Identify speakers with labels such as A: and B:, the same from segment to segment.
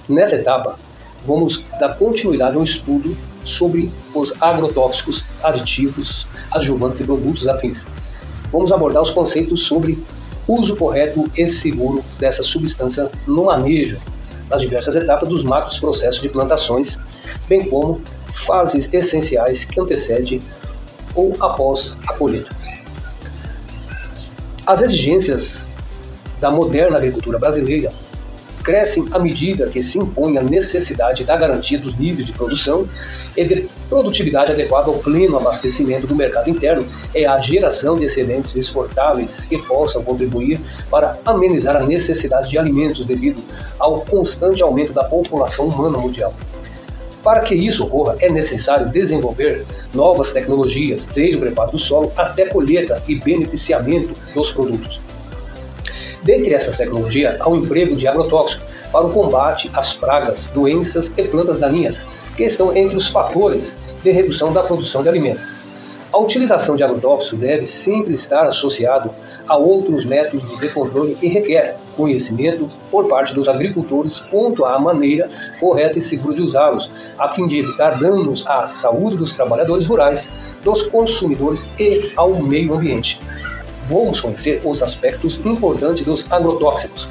A: Nessa etapa, vamos dar continuidade a um estudo sobre os agrotóxicos, aditivos, adjuvantes e produtos afins. Vamos abordar os conceitos sobre uso correto e seguro dessa substância no manejo nas diversas etapas dos macros processos de plantações, bem como fases essenciais que antecedem ou após a colheita. As exigências da moderna agricultura brasileira crescem à medida que se impõe a necessidade da garantia dos níveis de produção e de produtividade adequada ao pleno abastecimento do mercado interno e à geração de excedentes exportáveis que possam contribuir para amenizar a necessidade de alimentos devido ao constante aumento da população humana mundial. Para que isso ocorra, é necessário desenvolver novas tecnologias, desde o preparo do solo até colheita e beneficiamento dos produtos. Dentre essas tecnologias, há o emprego de agrotóxicos para o combate às pragas, doenças e plantas daninhas, que estão entre os fatores de redução da produção de alimentos. A utilização de agrotóxicos deve sempre estar associado a outros métodos de controle e requer conhecimento por parte dos agricultores quanto à maneira correta e segura de usá-los, a fim de evitar danos à saúde dos trabalhadores rurais, dos consumidores e ao meio ambiente. Vamos conhecer os aspectos importantes dos agrotóxicos.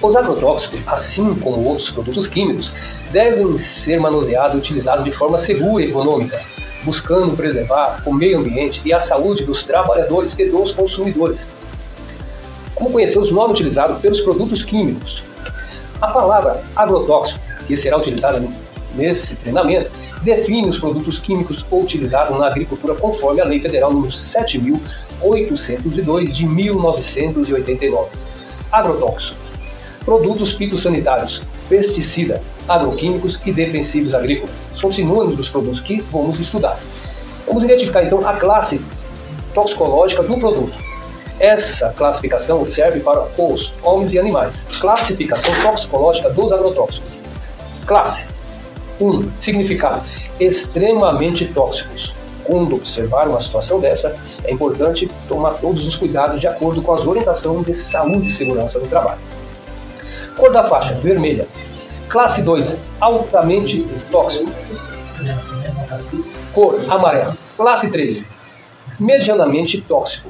A: Os agrotóxicos, assim como outros produtos químicos, devem ser manuseados e utilizados de forma segura e econômica, buscando preservar o meio ambiente e a saúde dos trabalhadores e dos consumidores. Como conhecer os nomes utilizados pelos produtos químicos? A palavra agrotóxico, que será utilizada nesse treinamento, define os produtos químicos utilizados na agricultura conforme a Lei Federal nº 7.802 de 1989. Agrotóxico: produtos fitossanitários, pesticida, agroquímicos e defensivos agrícolas. São sinônimos dos produtos que vamos estudar. Vamos identificar então a classe toxicológica do produto. Essa classificação serve para os homens e animais. Classificação toxicológica dos agrotóxicos. Classe 1. Significado: extremamente tóxicos. Quando observar uma situação dessa, é importante tomar todos os cuidados de acordo com as orientações de saúde e segurança do trabalho. Cor da faixa: vermelha. Classe 2. Altamente tóxico. Cor: amarela. Classe 3. Medianamente tóxico.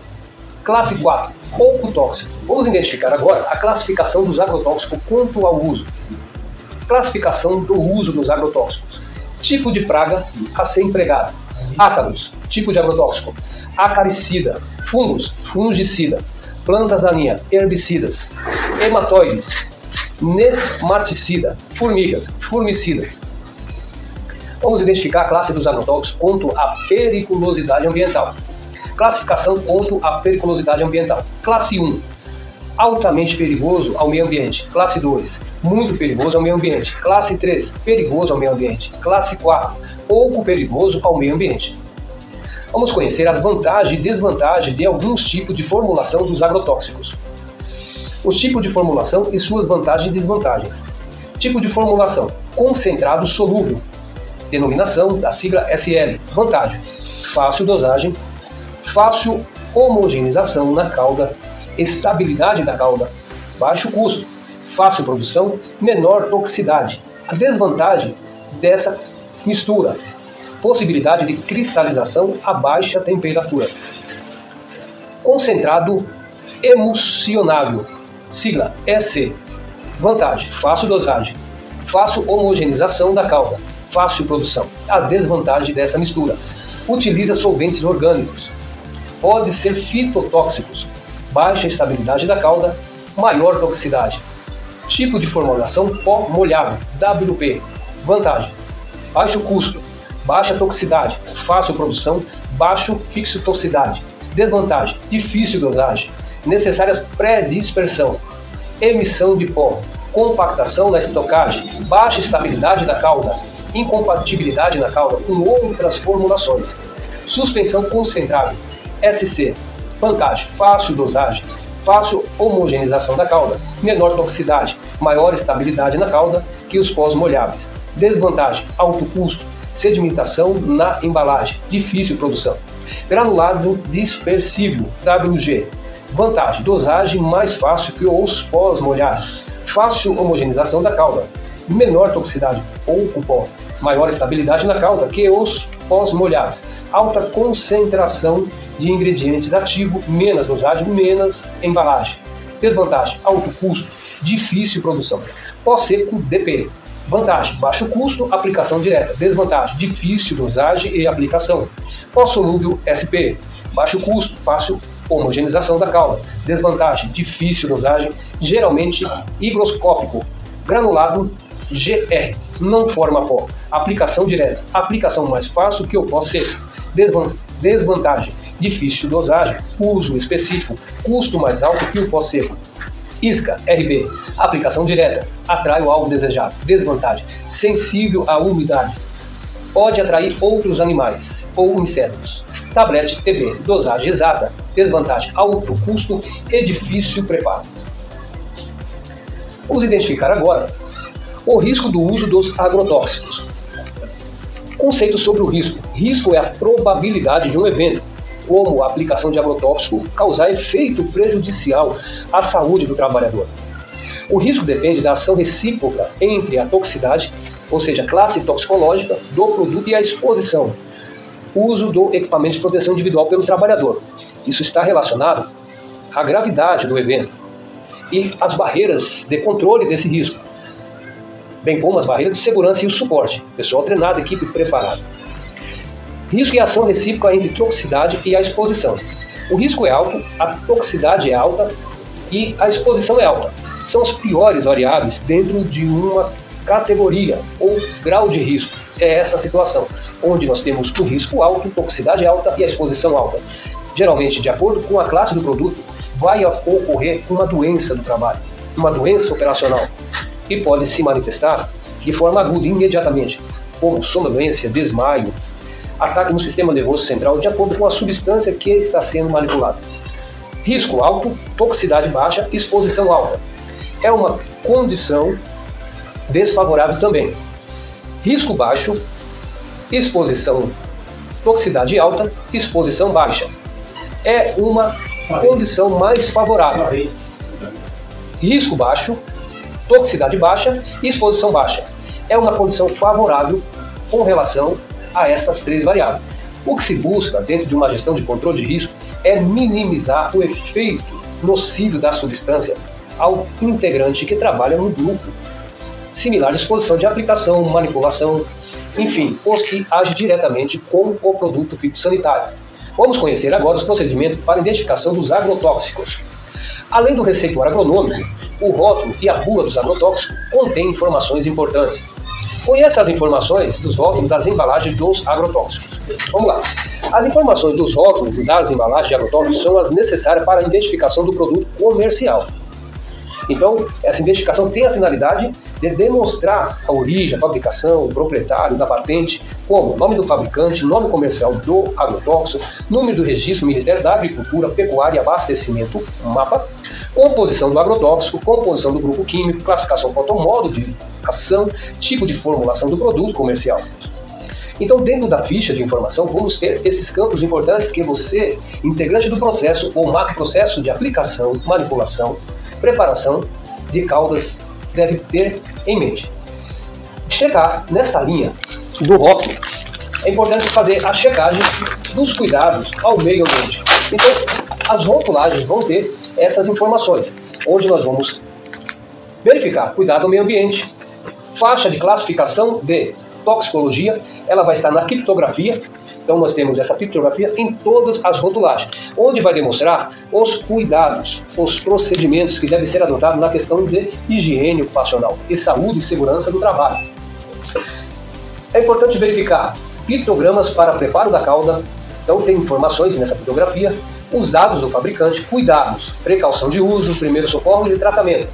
A: Classe 4. Pouco tóxico. Vamos identificar agora a classificação dos agrotóxicos quanto ao uso. Classificação do uso dos agrotóxicos. Tipo de praga a ser empregada. Ácaros, tipo de agrotóxico. Acaricida, fungos, fungicida. Plantas daninhas, herbicidas. Hematóides, nematicida. Formigas, formicidas. Vamos identificar a classe dos agrotóxicos quanto à periculosidade ambiental. Classificação quanto à periculosidade ambiental. Classe 1. Altamente perigoso ao meio ambiente. Classe 2. Muito perigoso ao meio ambiente. Classe 3. Perigoso ao meio ambiente. Classe 4. Pouco perigoso ao meio ambiente. Vamos conhecer as vantagens e desvantagens de alguns tipos de formulação dos agrotóxicos. Os tipos de formulação e suas vantagens e desvantagens. Tipo de formulação: concentrado solúvel. Denominação da sigla SL. Vantagem: fácil dosagem, fácil homogeneização na cauda, estabilidade da cauda, baixo custo, fácil produção, menor toxicidade. A desvantagem dessa mistura: possibilidade de cristalização a baixa temperatura. Concentrado emulsionável, sigla EC. Vantagem: fácil dosagem, fácil homogeneização da cauda, fácil produção. A desvantagem dessa mistura: utiliza solventes orgânicos, pode ser fitotóxicos, baixa estabilidade da cauda, maior toxicidade. Tipo de formulação: pó molhável, WP. Vantagem: baixo custo, baixa toxicidade, fácil produção, baixo fixotoxicidade. Desvantagem: difícil dosagem, necessárias pré-dispersão, emissão de pó, compactação na estocagem, baixa estabilidade da cauda, incompatibilidade na cauda com outras formulações. Suspensão concentrável, SC. Vantagem: fácil dosagem, fácil homogeneização da cauda, menor toxicidade, maior estabilidade na cauda que os pós-molháveis. Desvantagem: alto custo, sedimentação na embalagem, difícil produção. Granulado dispersível, WG. Vantagem: dosagem mais fácil que os pós-molháveis, fácil homogeneização da cauda, menor toxicidade, pouco pó, maior estabilidade na cauda que os pós-molháveis, alta concentração de ingredientes ativos, menos dosagem, menos embalagem. Desvantagem: alto custo, difícil produção. Pó seco, DP. Vantagem: baixo custo, aplicação direta. Desvantagem: difícil dosagem e aplicação. Pó solúvel, SP. Baixo custo, fácil homogeneização da cauda. Desvantagem: difícil dosagem, geralmente higroscópico. Granulado, GR. Não forma pó. Aplicação direta. Aplicação mais fácil que o pó seco. Desvantagem: difícil dosagem, uso específico, custo mais alto que o pó seco. Isca, RB. Aplicação direta. Atrai o alvo desejado. Desvantagem: sensível à umidade. Pode atrair outros animais ou insetos. Tablete TB. Dosagem exata. Desvantagem: alto custo e difícil preparo. Vamos identificar agora o risco do uso dos agrotóxicos. Conceito sobre o risco. Risco é a probabilidade de um evento, como a aplicação de agrotóxico, causar efeito prejudicial à saúde do trabalhador. O risco depende da ação recíproca entre a toxicidade, ou seja, classe toxicológica do produto, e a exposição, uso do equipamento de proteção individual pelo trabalhador. Isso está relacionado à gravidade do evento e às barreiras de controle desse risco, bem como as barreiras de segurança e o suporte, pessoal treinado, equipe preparada. Risco e ação recíproca entre toxicidade e a exposição. O risco é alto, a toxicidade é alta e a exposição é alta. São as piores variáveis dentro de uma categoria ou grau de risco. É essa situação, onde nós temos o risco alto, toxicidade alta e a exposição alta. Geralmente, de acordo com a classe do produto, vai ocorrer uma doença do trabalho, uma doença operacional, que pode se manifestar de forma aguda imediatamente, como sonolência, desmaio, ataque no sistema nervoso central, de acordo com a substância que está sendo manipulada. Risco alto, toxicidade baixa, exposição alta. É uma condição desfavorável também. Risco baixo, exposição, toxicidade alta, exposição baixa. É uma condição mais favorável. Risco baixo, toxicidade baixa e exposição baixa. É uma condição favorável com relação a essas três variáveis. O que se busca dentro de uma gestão de controle de risco é minimizar o efeito nocivo da substância ao integrante que trabalha no grupo, similar à exposição de aplicação, manipulação, enfim, os que agem diretamente com o produto fitossanitário. Vamos conhecer agora os procedimentos para identificação dos agrotóxicos. Além do receituário agronômico, o rótulo e a bula dos agrotóxicos contêm informações importantes. Conheça as informações dos rótulos das embalagens dos agrotóxicos. Vamos lá. As informações dos rótulos e das embalagens de agrotóxicos são as necessárias para a identificação do produto comercial. Então, essa identificação tem a finalidade de demonstrar a origem, a fabricação, o proprietário da patente, como nome do fabricante, nome comercial do agrotóxico, número do registro do Ministério da Agricultura, Pecuária e Abastecimento, MAPA, composição do agrotóxico, composição do grupo químico, classificação quanto ao modo de ação, tipo de formulação do produto comercial. Então, dentro da ficha de informação, vamos ter esses campos importantes que você, integrante do processo ou macroprocesso de aplicação, manipulação, preparação de caldas, deve ter em mente. Chegar nessa linha do rótulo, é importante fazer a checagem dos cuidados ao meio ambiente. Então, as rotulagens vão ter essas informações, onde nós vamos verificar cuidado ao meio ambiente, faixa de classificação de toxicologia, ela vai estar na criptografia. Então nós temos essa criptografia em todas as rotulagens, onde vai demonstrar os cuidados, os procedimentos que devem ser adotados na questão de higiene ocupacional e saúde e segurança do trabalho. É importante verificar criptogramas para preparo da calda, então tem informações nessa criptografia, os dados do fabricante, cuidados, precaução de uso, primeiro socorro e tratamento.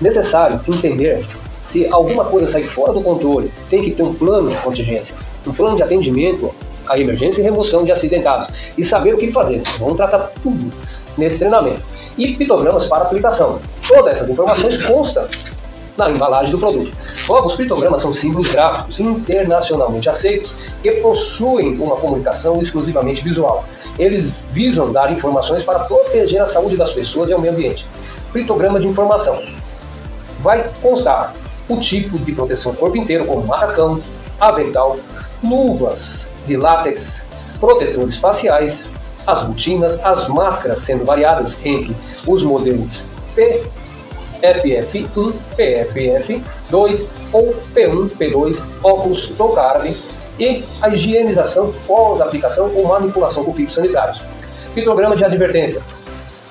A: Necessário entender Se alguma coisa sair fora do controle, tem que ter um plano de contingência, um plano de atendimento à emergência e remoção de acidentados, e saber o que fazer. Vamos tratar tudo nesse treinamento. E pictogramas para aplicação. Todas essas informações constam na embalagem do produto. Logo, os pictogramas são símbolos gráficos internacionalmente aceitos que possuem uma comunicação exclusivamente visual. Eles visam dar informações para proteger a saúde das pessoas e o meio ambiente. Pictograma de informação. Vai constar o tipo de proteção do corpo inteiro, como macacão, avental, luvas de látex, protetores faciais, as botinas, as máscaras, sendo variadas entre os modelos PFF1, PFF2 ou P1, P2, óculos toucarne e a higienização pós-aplicação ou manipulação com fio sanitários. Pictograma de advertência.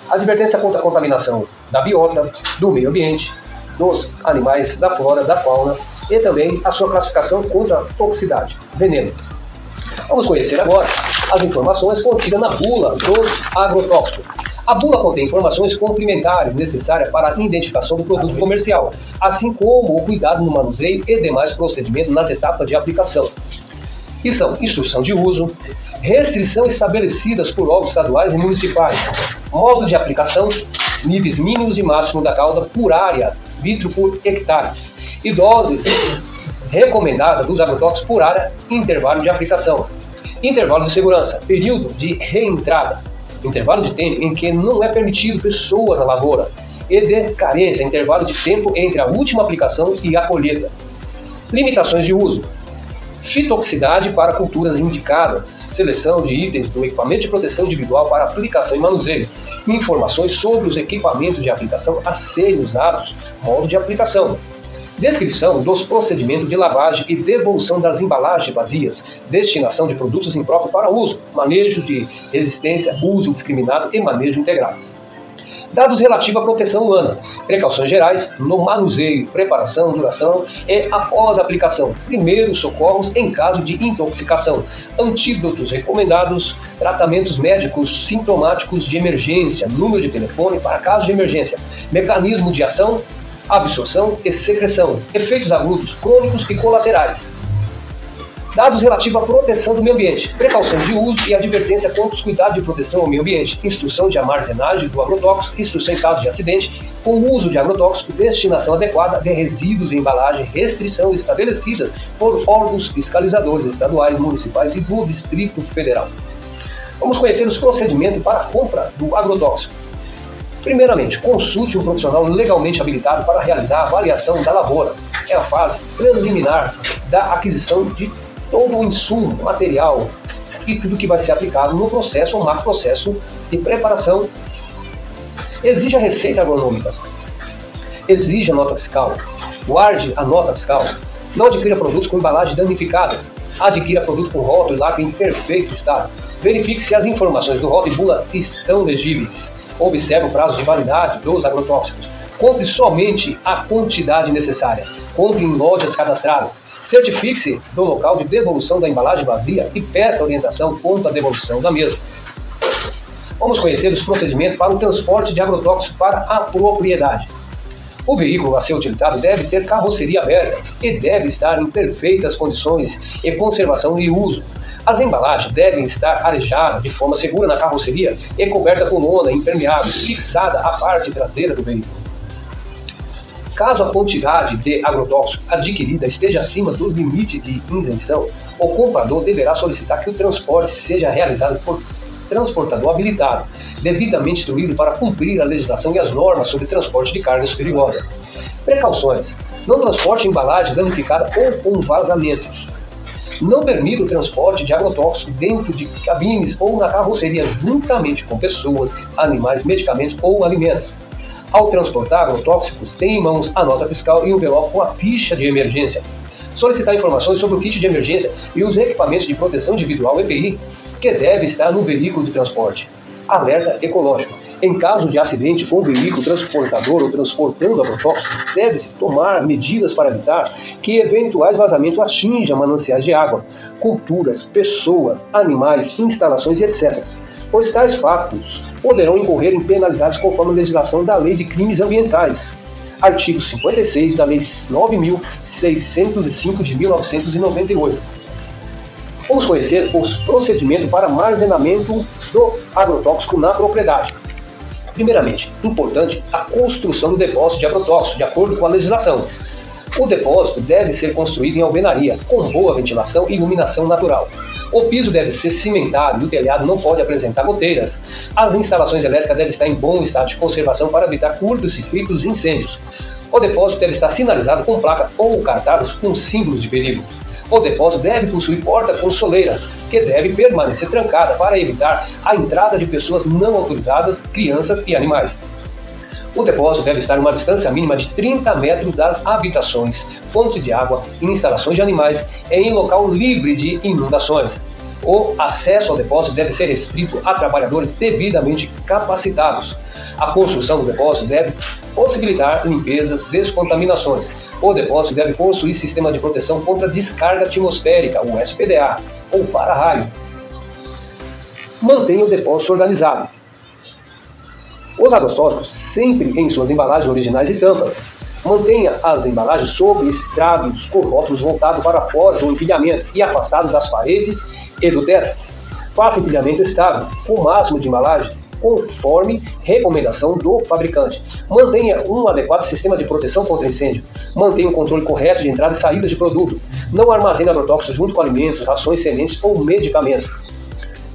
A: Advertência contra a contaminação da biota, do meio ambiente, dos animais, da flora, da fauna e também a sua classificação contra a toxicidade, veneno. Vamos conhecer agora as informações contidas na bula do agrotóxico. A bula contém informações complementares necessárias para a identificação do produto comercial, assim como o cuidado no manuseio e demais procedimentos nas etapas de aplicação. Que são instrução de uso, restrição estabelecidas por órgãos estaduais e municipais, modo de aplicação, níveis mínimos e máximos da cauda por área, litro por hectares, e doses recomendadas dos agrotóxicos por área, intervalo de aplicação, intervalo de segurança, período de reentrada, intervalo de tempo em que não é permitido pessoas na lavoura, e de carência, intervalo de tempo entre a última aplicação e a colheita. Limitações de uso. Fitoxicidade para culturas indicadas, seleção de itens do equipamento de proteção individual para aplicação e manuseio, informações sobre os equipamentos de aplicação a serem usados, modo de aplicação, descrição dos procedimentos de lavagem e devolução das embalagens vazias, destinação de produtos impróprios para uso, manejo de resistência, uso indiscriminado e manejo integrado. Dados relativos à proteção humana, precauções gerais no manuseio, preparação, duração e após aplicação, primeiros socorros em caso de intoxicação, antídotos recomendados, tratamentos médicos sintomáticos de emergência, número de telefone para casos de emergência, mecanismo de ação, absorção e secreção, efeitos agudos, crônicos e colaterais. Dados relativos à proteção do meio ambiente, precaução de uso e advertência contra os cuidados de proteção ao meio ambiente, instrução de armazenagem do agrotóxico, instrução em caso de acidente, com uso de agrotóxico, destinação adequada de resíduos e embalagem, restrição estabelecidas por órgãos fiscalizadores estaduais, municipais e do Distrito Federal. Vamos conhecer os procedimentos para a compra do agrotóxico. Primeiramente, consulte um profissional legalmente habilitado para realizar a avaliação da lavoura, que é a fase preliminar da aquisição de todo o insumo, material e tudo que vai ser aplicado no processo ou macroprocesso de preparação. Exige a receita agronômica, exige a nota fiscal, guarde a nota fiscal, não adquira produtos com embalagens danificadas, adquira produto com rótulo e lacre em perfeito estado, verifique se as informações do rótulo e bula estão legíveis, observe o prazo de validade dos agrotóxicos, compre somente a quantidade necessária, compre em lojas cadastradas, certifique-se do local de devolução da embalagem vazia e peça orientação quanto à devolução da mesma. Vamos conhecer os procedimentos para o transporte de agrotóxicos para a propriedade. O veículo a ser utilizado deve ter carroceria aberta e deve estar em perfeitas condições e conservação e uso. As embalagens devem estar arejadas de forma segura na carroceria e coberta com lona impermeável fixada à parte traseira do veículo. Caso a quantidade de agrotóxico adquirida esteja acima do limite de isenção, o comprador deverá solicitar que o transporte seja realizado por transportador habilitado, devidamente instruído para cumprir a legislação e as normas sobre transporte de cargas perigosas. Precauções: não transporte embalagens danificadas ou com vazamentos. Não permita o transporte de agrotóxicos dentro de cabines ou na carroceria juntamente com pessoas, animais, medicamentos ou alimentos. Ao transportar agrotóxicos, tenha em mãos a nota fiscal e um envelope com a ficha de emergência. Solicitar informações sobre o kit de emergência e os equipamentos de proteção individual EPI, que deve estar no veículo de transporte. Alerta ecológico. Em caso de acidente com o veículo transportador ou transportando agrotóxico, deve-se tomar medidas para evitar que eventuais vazamentos atinjam mananciais de água, culturas, pessoas, animais, instalações e etc., pois tais fatos poderão incorrer em penalidades conforme a legislação da Lei de Crimes Ambientais. artigo 56 da Lei 9.605 de 1998. Vamos conhecer os procedimentos para armazenamento do agrotóxico na propriedade. Primeiramente, importante a construção do depósito de agrotóxico, de acordo com a legislação. O depósito deve ser construído em alvenaria, com boa ventilação e iluminação natural. O piso deve ser cimentado e o telhado não pode apresentar goteiras. As instalações elétricas devem estar em bom estado de conservação para evitar curtos-circuitos e incêndios. O depósito deve estar sinalizado com placa ou cartazes com símbolos de perigo. O depósito deve possuir porta com soleira, que deve permanecer trancada para evitar a entrada de pessoas não autorizadas, crianças e animais. O depósito deve estar em uma distância mínima de 30 metros das habitações, fontes de água, instalações de animais e em local livre de inundações. O acesso ao depósito deve ser restrito a trabalhadores devidamente capacitados. A construção do depósito deve possibilitar limpezas, descontaminações. O depósito deve possuir sistema de proteção contra descarga atmosférica, o SPDA, ou para-raio. Mantenha o depósito organizado. Os agrotóxicos sempre em suas embalagens originais e tampas. Mantenha as embalagens sob estrados com rótulos voltados para fora do empilhamento e afastados das paredes e do teto. Faça empilhamento estável, com o máximo de embalagem, conforme recomendação do fabricante. Mantenha um adequado sistema de proteção contra incêndio. Mantenha um controle correto de entrada e saída de produto. Não armazene agrotóxicos junto com alimentos, rações, sementes ou medicamentos.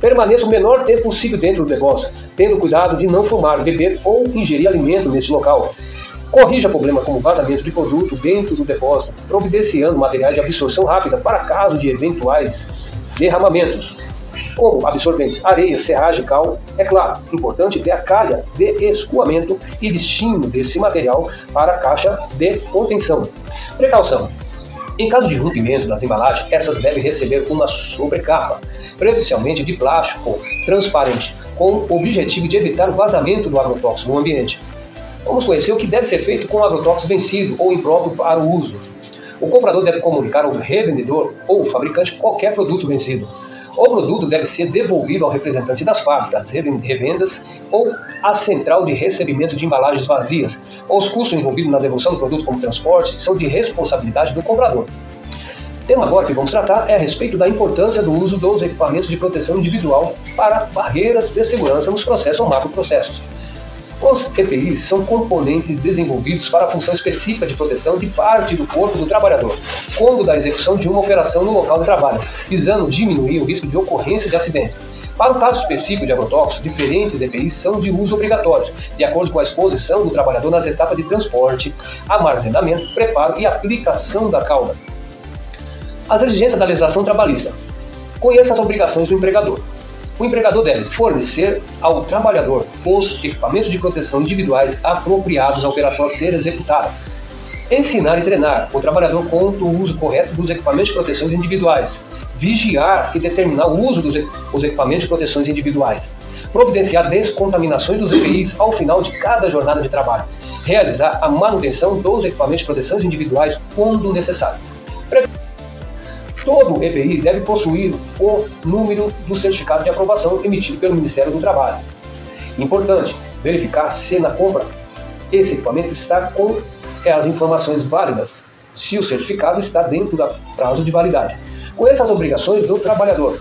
A: Permaneça o menor tempo possível dentro do depósito, tendo cuidado de não fumar, beber ou ingerir alimento nesse local. Corrija problemas como vazamento de produto dentro do depósito, providenciando materiais de absorção rápida para caso de eventuais derramamentos, como absorventes, areia, serragem, cal. É claro, importante ter a calha de escoamento e destino desse material para a caixa de contenção. Precaução. Em caso de rompimento das embalagens, essas devem receber uma sobrecapa, preferencialmente de plástico transparente, com o objetivo de evitar o vazamento do agrotóxico no ambiente. Vamos conhecer o que deve ser feito com o agrotóxico vencido ou impróprio para o uso. O comprador deve comunicar ao revendedor ou fabricante qualquer produto vencido. O produto deve ser devolvido ao representante das fábricas, revendas ou à central de recebimento de embalagens vazias. Os custos envolvidos na devolução do produto como transporte são de responsabilidade do comprador. O tema agora que vamos tratar é a respeito da importância do uso dos equipamentos de proteção individual para barreiras de segurança nos processos ou macroprocessos. Os EPIs são componentes desenvolvidos para a função específica de proteção de parte do corpo do trabalhador, quando da execução de uma operação no local de trabalho, visando diminuir o risco de ocorrência de acidentes. Para o caso específico de agrotóxicos, diferentes EPIs são de uso obrigatório, de acordo com a exposição do trabalhador nas etapas de transporte, armazenamento, preparo e aplicação da cauda. As exigências da legislação trabalhista. Conheça as obrigações do empregador. O empregador deve fornecer ao trabalhador os equipamentos de proteção individuais apropriados à operação a ser executada. Ensinar e treinar o trabalhador quanto ao uso correto dos equipamentos de proteção individuais. Vigiar e determinar o uso dos equipamentos de proteção individuais. Providenciar descontaminações dos EPIs ao final de cada jornada de trabalho. Realizar a manutenção dos equipamentos de proteção individuais quando necessário. Todo EPI deve possuir o número do certificado de aprovação emitido pelo Ministério do Trabalho. Importante, verificar se na compra esse equipamento está com as informações válidas, se o certificado está dentro do prazo de validade. Conheça as obrigações do trabalhador.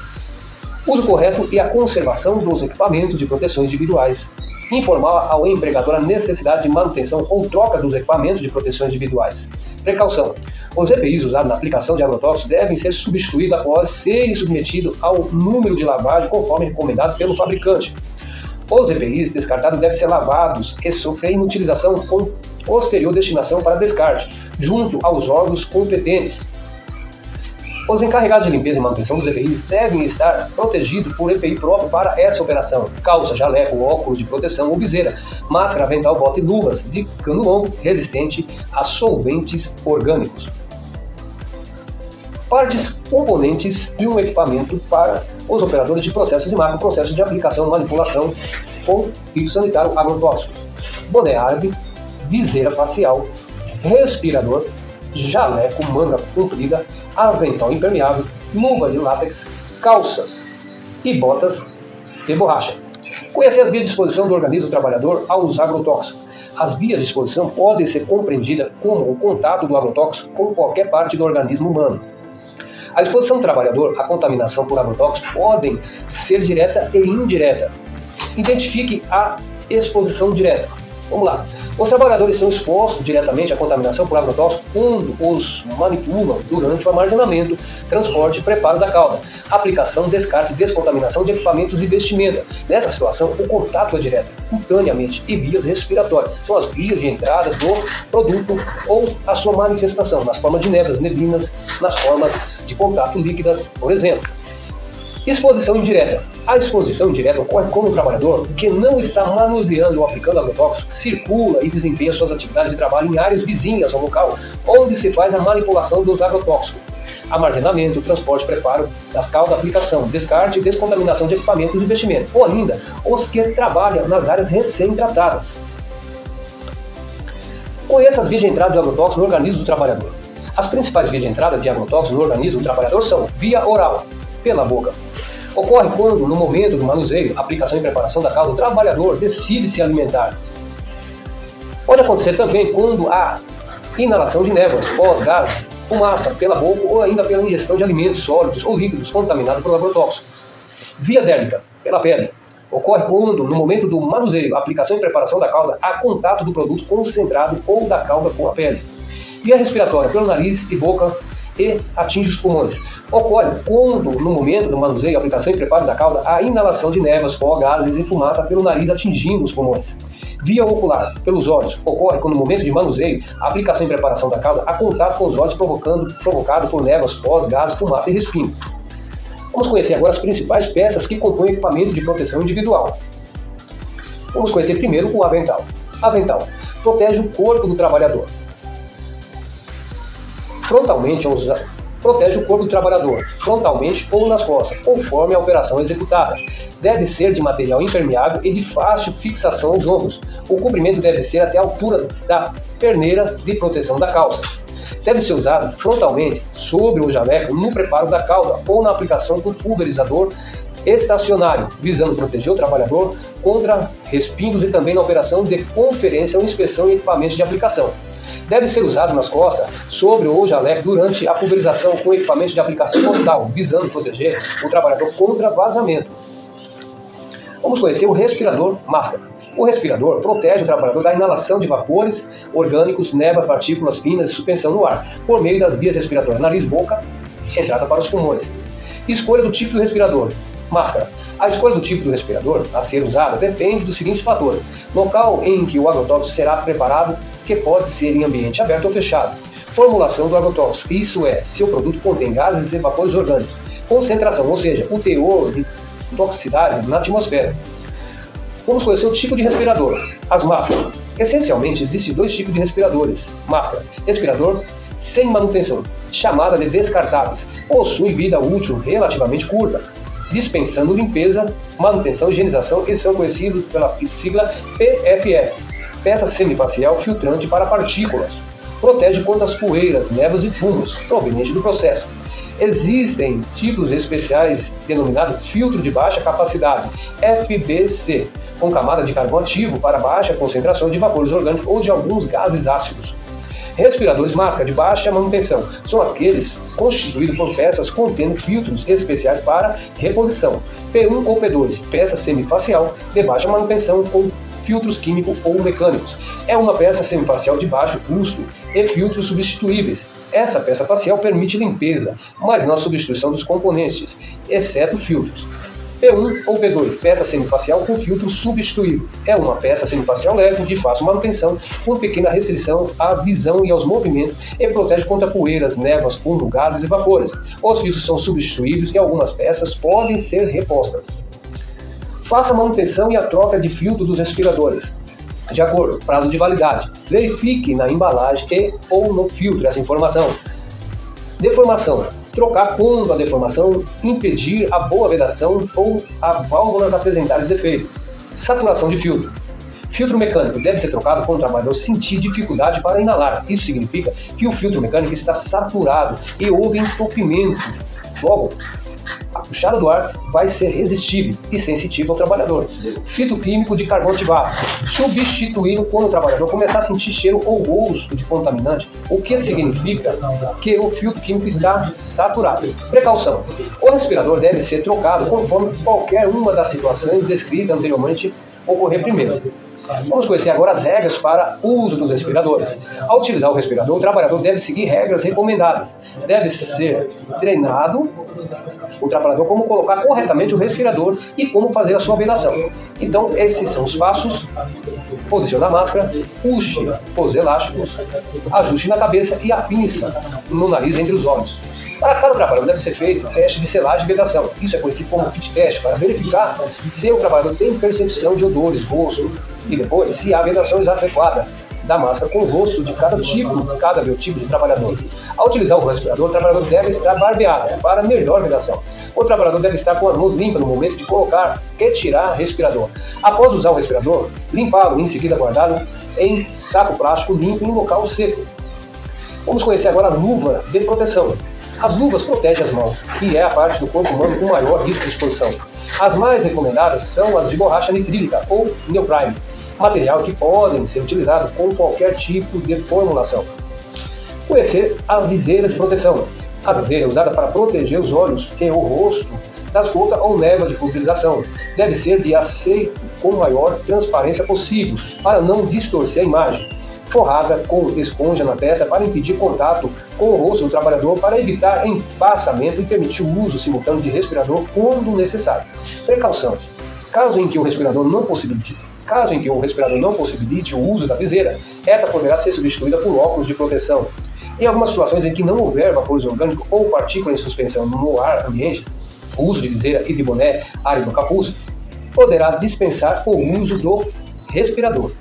A: Uso correto e a conservação dos equipamentos de proteção individuais. Informar ao empregador a necessidade de manutenção ou troca dos equipamentos de proteção individuais. Precaução. Os EPIs usados na aplicação de agrotóxicos devem ser substituídos após serem submetidos ao número de lavagem conforme recomendado pelo fabricante. Os EPIs descartados devem ser lavados e sofrer inutilização com posterior destinação para descarte, junto aos órgãos competentes. Os encarregados de limpeza e manutenção dos EPIs devem estar protegidos por EPI próprio para essa operação. Calça, jaleco, óculos de proteção ou viseira, máscara, avental, bota e luvas de cano longo resistente a solventes orgânicos. Partes componentes de um equipamento para os operadores de processos de macro, processos de aplicação, manipulação ou fitossanitário agrotóxico. Boné árabe, viseira facial, respirador, jaleco, manga comprida, avental impermeável, luva de látex, calças e botas de borracha. Conhecer as vias de exposição do organismo do trabalhador aos agrotóxicos. As vias de exposição podem ser compreendidas como o contato do agrotóxico com qualquer parte do organismo humano. A exposição do trabalhador à contaminação por agrotóxicos podem ser direta e indireta. Identifique a exposição direta. Vamos lá. Os trabalhadores são expostos diretamente à contaminação por agrotóxicos quando os manipulam durante o armazenamento, transporte e preparo da cauda, aplicação, descarte e descontaminação de equipamentos e vestimenta. Nessa situação, o contato é direto, cutaneamente, e vias respiratórias. São as vias de entrada do produto ou a sua manifestação, nas formas de névoas, neblinas, nas formas de contato líquidas, por exemplo. Exposição indireta. A exposição indireta ocorre quando o trabalhador que não está manuseando ou aplicando agrotóxico circula e desempenha suas atividades de trabalho em áreas vizinhas ao local onde se faz a manipulação dos agrotóxicos. Armazenamento, transporte, preparo das caudas, aplicação, descarte e descontaminação de equipamentos e investimentos, ou ainda os que trabalham nas áreas recém-tratadas. Conheça as vias de entrada do agrotóxico no organismo do trabalhador. As principais vias de entrada de agrotóxico no organismo do trabalhador são via oral, pela boca. Ocorre quando, no momento do manuseio, aplicação e preparação da cauda, o trabalhador decide se alimentar. Pode acontecer também quando há inalação de névoas, pós, gás, fumaça pela boca ou ainda pela ingestão de alimentos sólidos ou líquidos contaminados por agrotóxico. Via dérmica, pela pele. Ocorre quando, no momento do manuseio, aplicação e preparação da cauda, há contato do produto concentrado ou da cauda com a pele. Via respiratória, pelo nariz e boca, e atinge os pulmões. Ocorre quando, no momento do manuseio, aplicação e preparo da cauda, a inalação de névoas, pó, gases e fumaça pelo nariz atingindo os pulmões. Via ocular, pelos olhos. Ocorre quando, no momento de manuseio, a aplicação e preparação da cauda, há contato com os olhos provocado por névoas, pó, gases, fumaça e respingo. Vamos conhecer agora as principais peças que compõem o equipamento de proteção individual. Vamos conhecer primeiro o avental. Avental protege o corpo do trabalhador. Frontalmente, protege o corpo do trabalhador, frontalmente ou nas costas, conforme a operação executada. Deve ser de material impermeável e de fácil fixação aos ombros. O cobrimento deve ser até a altura da perneira de proteção da calça. Deve ser usado frontalmente sobre o jaleco no preparo da cauda ou na aplicação do pulverizador estacionário, visando proteger o trabalhador contra respingos e também na operação de conferência ou inspeção em equipamentos de aplicação. Deve ser usado nas costas, sobre o jaleco, durante a pulverização com equipamento de aplicação frontal, visando proteger o trabalhador contra vazamento. Vamos conhecer o respirador máscara. O respirador protege o trabalhador da inalação de vapores orgânicos, névoas, partículas finas e suspensão no ar, por meio das vias respiratórias, nariz, boca, entrada para os pulmões. Escolha do tipo do respirador. Máscara. A escolha do tipo do respirador a ser usado depende dos seguintes fatores: local em que o agrotóxico será preparado, que pode ser em ambiente aberto ou fechado. Formulação do agrotóxico, isso é, se o produto contém gases e vapores orgânicos. Concentração, ou seja, o teor de toxicidade na atmosfera. Vamos conhecer o tipo de respirador. As máscaras. Essencialmente, existem dois tipos de respiradores. Máscara. Respirador sem manutenção, chamada de descartáveis. Possui vida útil relativamente curta, dispensando limpeza, manutenção e higienização, e são conhecidos pela sigla PFF. Peça semifacial filtrante para partículas. Protege contra as poeiras, névoas e fumos provenientes do processo. Existem tipos especiais denominados filtro de baixa capacidade, FBC, com camada de carvão ativo para baixa concentração de vapores orgânicos ou de alguns gases ácidos. Respiradores máscara de baixa manutenção são aqueles constituídos por peças contendo filtros especiais para reposição. P1 ou P2, peça semifacial de baixa manutenção com filtros químicos ou mecânicos. É uma peça semifacial de baixo custo e filtros substituíveis. Essa peça facial permite limpeza, mas não a substituição dos componentes, exceto filtros. P1 ou P2, peça semifacial com filtro substituível. É uma peça semifacial leve, de fácil manutenção, com pequena restrição à visão e aos movimentos, e protege contra poeiras, névoas, fumo, gases e vapores. Os filtros são substituíveis e algumas peças podem ser repostas. Faça a manutenção e a troca de filtro dos respiradores. De acordo, prazo de validade. Verifique na embalagem e ou no filtro essa informação. Deformação. Trocar quando a deformação impedir a boa vedação ou a válvulas apresentarem defeito. Saturação de filtro. Filtro mecânico deve ser trocado quando o trabalhador sentir dificuldade para inalar. Isso significa que o filtro mecânico está saturado e houve entupimento. Logo, A puxada do ar vai ser resistível e sensitiva ao trabalhador. Filtro químico de carvão ativado, substituindo quando o trabalhador começar a sentir cheiro ou gosto de contaminante, o que significa que o filtro químico está saturado. Precaução: o respirador deve ser trocado conforme qualquer uma das situações descritas anteriormente ocorrer primeiro. Vamos conhecer agora as regras para o uso dos respiradores. Ao utilizar o respirador, o trabalhador deve seguir regras recomendadas. Deve ser treinado o trabalhador como colocar corretamente o respirador e como fazer a sua vedação. Então, esses são os passos: posicione a máscara, puxe os elásticos, ajuste na cabeça e a pinça no nariz entre os olhos. Para cada trabalhador deve ser feito teste de selagem e vedação. Isso é conhecido como fit test, para verificar se o trabalhador tem percepção de odores, gosto, e depois se a vedação é adequada da máscara com o rosto de cada biotipo de trabalhador. Ao utilizar o respirador, o trabalhador deve estar barbeado para melhor vedação. O trabalhador deve estar com as mãos limpas no momento de colocar e tirar o respirador. Após usar o respirador, limpá-lo e em seguida guardá-lo em saco plástico limpo em local seco. Vamos conhecer agora a luva de proteção. As luvas protegem as mãos, que é a parte do corpo humano com maior risco de exposição. As mais recomendadas são as de borracha nitrílica ou neoprene, material que podem ser utilizados com qualquer tipo de formulação. Conhecer a viseira de proteção. A viseira é usada para proteger os olhos e o rosto das gotas ou névoa de pulverização. Deve ser de aceito com maior transparência possível, para não distorcer a imagem. Forrada com esponja na testa para impedir contato com o rosto do trabalhador, para evitar empassamento e permitir o uso simultâneo de respirador quando necessário. Precaução: caso em que o respirador não possibilite o uso da viseira, essa poderá ser substituída por óculos de proteção. Em algumas situações em que não houver vapores orgânicos ou partículas em suspensão no ar ambiente, o uso de viseira e de boné árido capuz poderá dispensar o uso do respirador.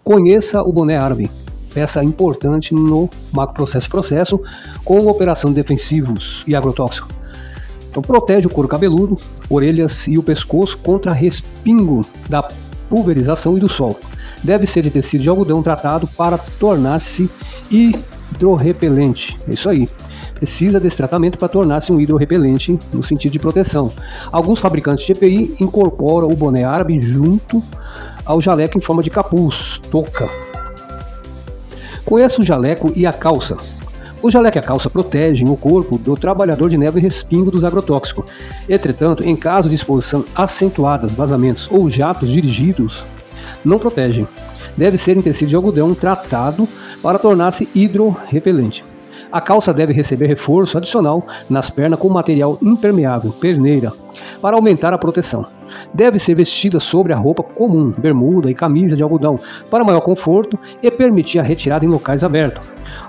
A: Conheça o boné árabe, peça importante no macroprocesso com operação de defensivos e agrotóxico. Então, protege o couro cabeludo, orelhas e o pescoço contra respingo da pulverização e do sol. Deve ser de tecido de algodão tratado para tornar-se hidrorrepelente. É isso aí. Precisa desse tratamento para tornar-se um hidrorrepelente no sentido de proteção. Alguns fabricantes de EPI incorporam o boné árabe junto ao jaleco em forma de capuz, touca. Conheça o jaleco e a calça. O jaleco e a calça protegem o corpo do trabalhador de névoa e respingo dos agrotóxicos. Entretanto, em caso de exposição acentuada, vazamentos ou jatos dirigidos, não protegem. Deve ser em tecido de algodão tratado para tornar-se hidrorrepelente. A calça deve receber reforço adicional nas pernas com material impermeável, perneira, para aumentar a proteção. Deve ser vestida sobre a roupa comum, bermuda e camisa de algodão, para maior conforto e permitir a retirada em locais abertos.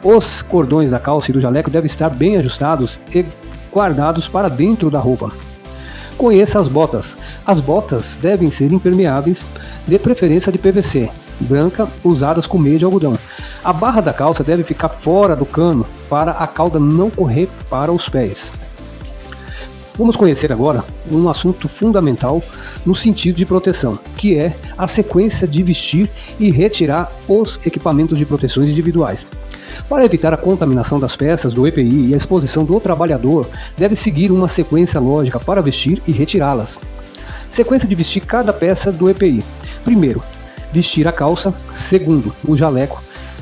A: Os cordões da calça e do jaleco devem estar bem ajustados e guardados para dentro da roupa. Conheça as botas. As botas devem ser impermeáveis, de preferência de PVC, branca, usadas com meia de algodão. A barra da calça deve ficar fora do cano para a cauda não correr para os pés. Vamos conhecer agora um assunto fundamental no sentido de proteção, que é a sequência de vestir e retirar os equipamentos de proteções individuais. Para evitar a contaminação das peças do EPI e a exposição do trabalhador, deve seguir uma sequência lógica para vestir e retirá-las. Sequência de vestir cada peça do EPI. Primeiro, vestir a calça. Segundo, o jaleco.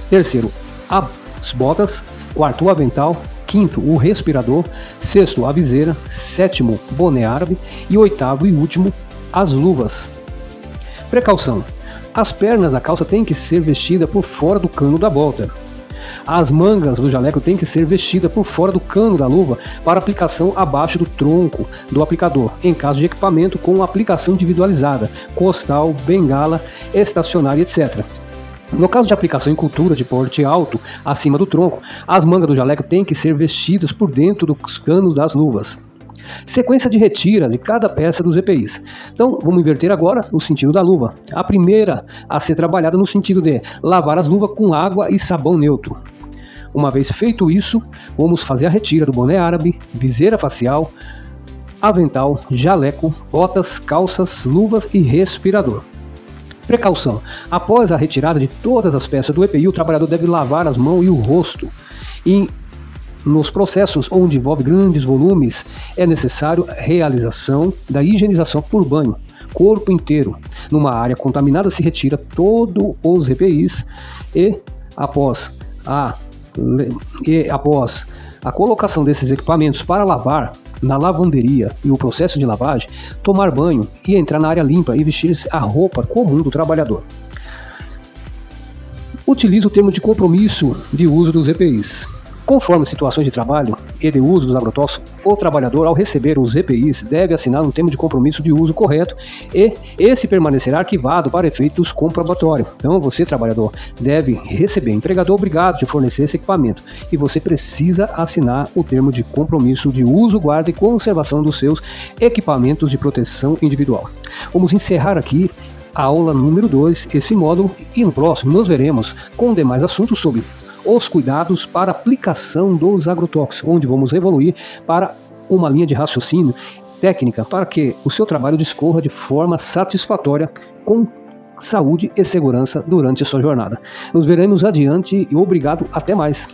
A: Terceiro, as botas. Quarto, o avental. Quinto, o respirador. Sexto, a viseira. Sétimo, boné árabe. E oitavo e último, as luvas. Precaução: as pernas da calça têm que ser vestidas por fora do cano da bota. As mangas do jaleco têm que ser vestidas por fora do cano da luva para aplicação abaixo do tronco do aplicador, em caso de equipamento com aplicação individualizada, costal, bengala, estacionária, etc. No caso de aplicação em cultura de porte alto, acima do tronco, as mangas do jaleco têm que ser vestidas por dentro dos canos das luvas. Sequência de retira de cada peça dos EPIs. Então, vamos inverter agora no sentido da luva. A primeira a ser trabalhada no sentido de lavar as luvas com água e sabão neutro. Uma vez feito isso, vamos fazer a retira do boné árabe, viseira facial, avental, jaleco, botas, calças, luvas e respirador. Precaução: após a retirada de todas as peças do EPI, o trabalhador deve lavar as mãos e o rosto Nos processos onde envolve grandes volumes, é necessário a realização da higienização por banho, corpo inteiro. Numa área contaminada se retira todos os EPIs e após a colocação desses equipamentos para lavar na lavanderia e o processo de lavagem, tomar banho e entrar na área limpa e vestir a roupa comum do trabalhador. Utiliza o termo de compromisso de uso dos EPIs. Conforme situações de trabalho e de uso dos agrotóxicos, o trabalhador, ao receber os EPIs, deve assinar um termo de compromisso de uso correto e esse permanecerá arquivado para efeitos comprobatórios. Então, você, trabalhador, deve receber. O empregador obrigado de fornecer esse equipamento e você precisa assinar o termo de compromisso de uso, guarda e conservação dos seus equipamentos de proteção individual. Vamos encerrar aqui a aula número 2, esse módulo, e no próximo nós veremos com demais assuntos sobre os cuidados para aplicação dos agrotóxicos, onde vamos evoluir para uma linha de raciocínio técnica para que o seu trabalho discorra de forma satisfatória, com saúde e segurança durante a sua jornada. Nos veremos adiante e obrigado, até mais.